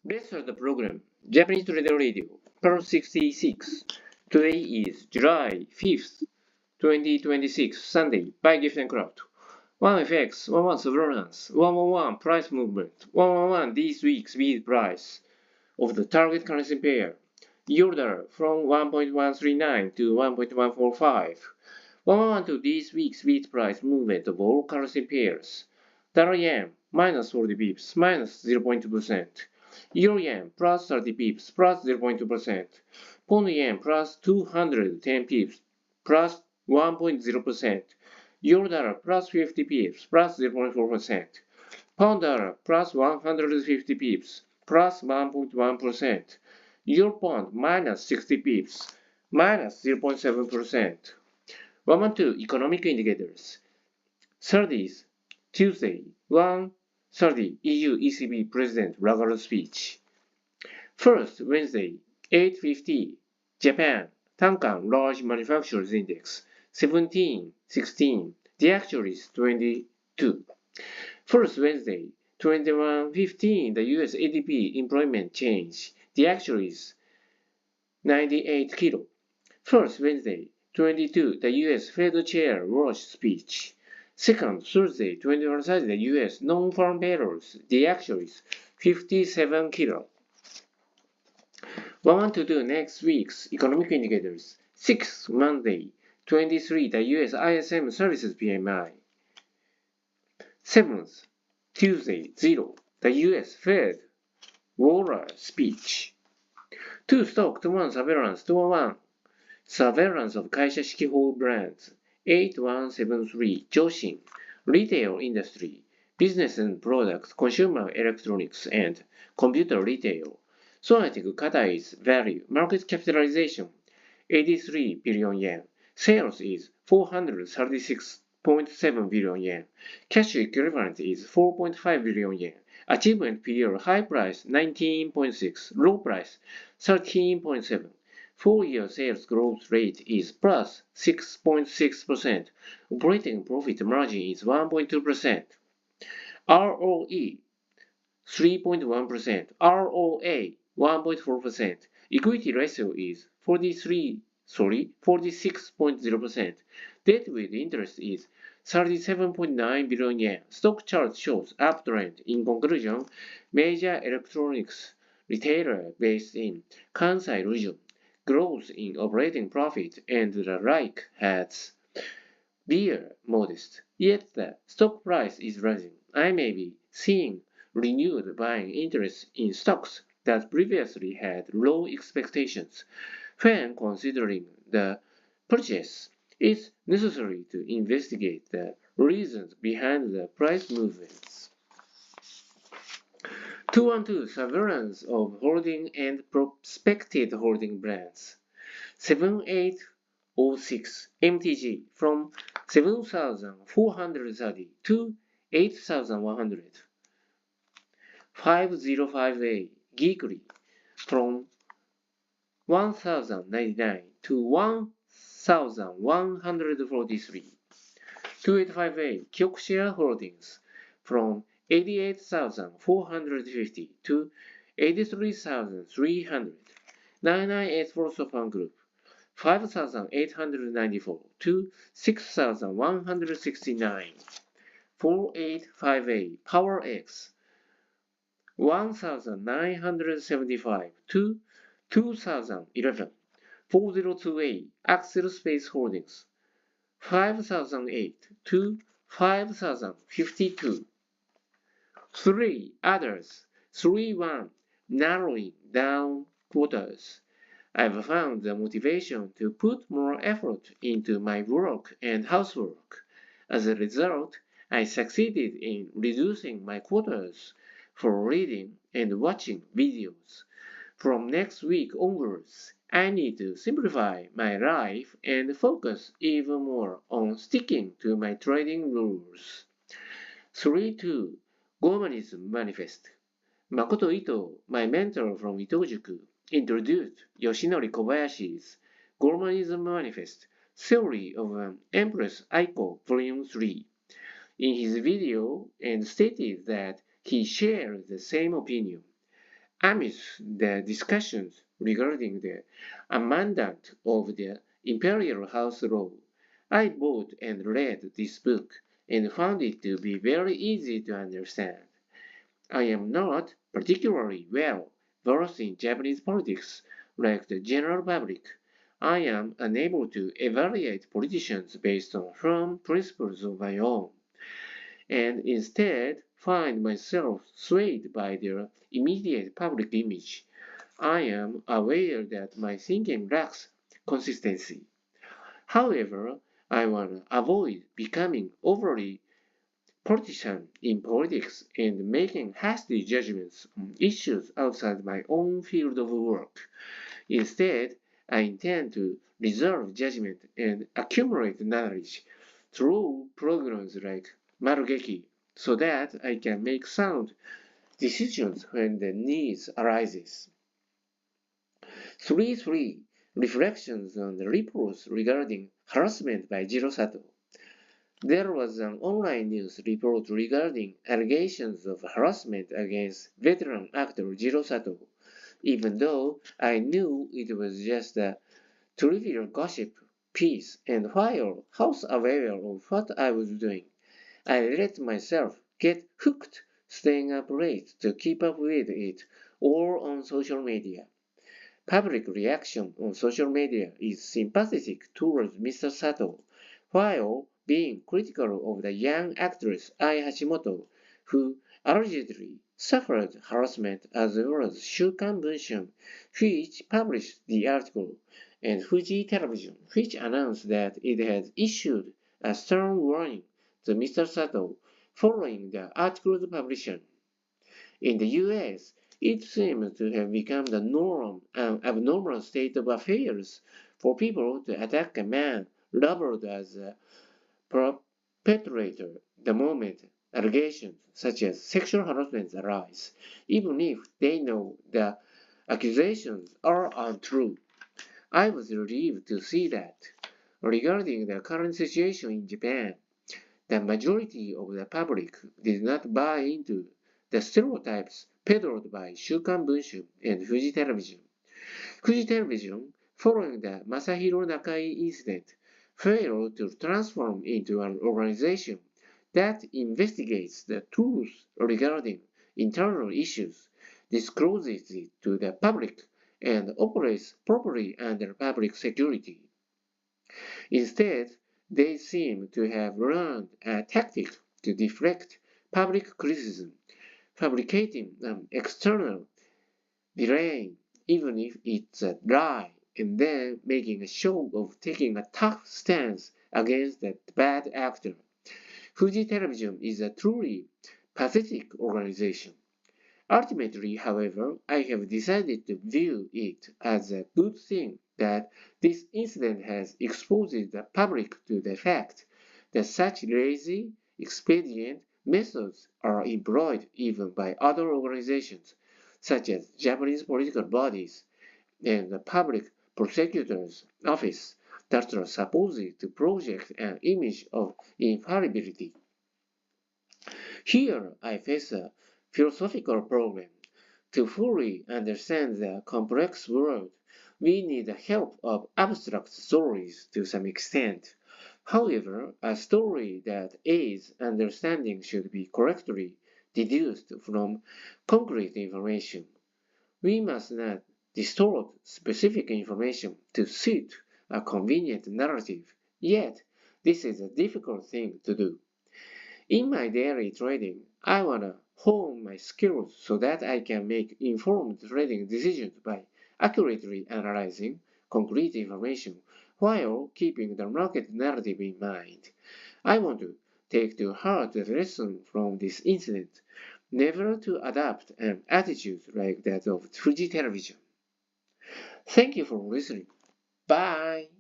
Let's start the program. Japanese Trader Radio Part.066. Today is July 5th, 2026, Sunday, buy gift and craft. 1 FX, 1 surveillance, 1 price movement, 1 this week's bid price of the target currency pair. Euro from 1.139 to 1.145. 1 to this week's bid price movement of all currency pairs. Dollar yen minus 40 pips, minus 0.2%. Euro yen plus 30 pips, plus 0.2%. Pound yen plus 210 pips, plus 1.0%. Euro dollar plus 50 pips, plus 0.4%. Pound dollar plus 150 pips, plus 1.1%. Euro pound minus 60 pips, minus 0.7%. 112 economic indicators. 30th, Tuesday, 1:30 EU ECB President Lagarde speech. First, Wednesday, 8:50 Japan Tankan Large Manufacturers Index 1716. The actual is 22. First, Wednesday, 21:15 the US ADP employment change. The actual is 98 kilo. First, Wednesday, 22 the US Fed Chair Walsh speech. Second, Thursday, 21st, the U.S. non-farm payrolls. The actual is 57 kilo. 112 next week's economic indicators. 6th, Monday, 23, the U.S. ISM Services PMI. 7th, Tuesday, 0, the U.S. Fed Waller speech. 2 stock to 1 surveillance to 1 surveillance of 会社式法 brands. 8173 Joshin Retail Industry Business and Products Consumer Electronics and Computer Retail Sonatic Katai's Value Market Capitalization 83 billion yen. Sales is 436.7 billion yen. Cash equivalent is 4.5 billion yen. Achievement period high price 19.6, low price 13.7. 4-year sales growth rate is plus 6.6%. Operating profit margin is 1.2%. ROE 3.1%. ROA 1.4%. Equity ratio is 46.0%. Debt with interest is 37.9 billion yen. Stock chart shows uptrend. In conclusion, major electronics retailer based in Kansai region growth in operating profit and the like has been modest, yet the stock price is rising. I may be seeing renewed buying interest in stocks that previously had low expectations. When considering the purchase, it's necessary to investigate the reasons behind the price movements. 212 Surveillance of Holding and Prospected Holding Brands 7806 MTG from 7,430 to 8,100 505A Geekly from 1,099 to 1,143 285A Kyokshare Holdings from 88,450 to 83,300 9984 Sofan Group 5,894 to 6,169 485A Power X 1,975 to 2,011 402A Axel Space Holdings 5,008 to 5,052 3 others, 3-1, narrowing down quotas. I've found the motivation to put more effort into my work and housework. As a result, I succeeded in reducing my quotas for reading and watching videos. From next week onwards, I need to simplify my life and focus even more on sticking to my trading rules. 3-2 Gormanism Manifest. Makoto Ito, my mentor from Itojuku, introduced Yoshinori Kobayashi's Gormanism Manifest, Theory of an Empress Aiko, Volume 3, in his video and stated that he shared the same opinion. Amidst the discussions regarding the amendment of the Imperial House Law, I bought and read this book and found it to be very easy to understand. I am not particularly well versed in Japanese politics like the general public. I am unable to evaluate politicians based on firm principles of my own, and instead find myself swayed by their immediate public image. I am aware that my thinking lacks consistency. However, I want to avoid becoming overly partisan in politics and making hasty judgments on issues outside my own field of work. Instead, I intend to reserve judgment and accumulate knowledge through programs like Marugeki so that I can make sound decisions when the need arises. 3.3 Reflections on the reports regarding harassment by Jiro Sato. There was an online news report regarding allegations of harassment against veteran actor Jiro Sato. Even though I knew it was just a trivial gossip piece, and while house aware of what I was doing, I let myself get hooked staying up late to keep up with it, or on social media. Public reaction on social media is sympathetic towards Mr. Sato, while being critical of the young actress Ai Hashimoto, who allegedly suffered harassment, as well as Shukan Bunshin, which published the article, and Fuji Television, which announced that it had issued a stern warning to Mr. Sato following the article's publication. In the US, it seems to have become the norm and abnormal state of affairs for people to attack a man labeled as a perpetrator the moment allegations such as sexual harassment arise, even if they know the accusations are untrue. I was relieved to see that, regarding the current situation in Japan, the majority of the public did not buy into the stereotypes peddled by Shukan Bunshin and Fuji Television. Fuji Television, following the Masahiro Nakai incident, failed to transform into an organization that investigates the truth regarding internal issues, discloses it to the public, and operates properly under public security. Instead, they seem to have learned a tactic to deflect public criticism, fabricating an external villain, even if it's a lie, and then making a show of taking a tough stance against that bad actor. Fuji Television is a truly pathetic organization. Ultimately, however, I have decided to view it as a good thing that this incident has exposed the public to the fact that such lazy, expedient methods are employed even by other organizations, such as Japanese political bodies and the public prosecutor's office, that are supposed to project an image of infallibility. Here I face a philosophical problem. To fully understand the complex world, we need the help of abstract stories to some extent. However, a story that aids understanding should be correctly deduced from concrete information. We must not distort specific information to suit a convenient narrative, yet this is a difficult thing to do. In my daily trading, I want to hone my skills so that I can make informed trading decisions by accurately analyzing concrete information while keeping the market narrative in mind. I want to take to heart the lesson from this incident, never to adopt an attitude like that of Fuji Television. Thank you for listening. Bye.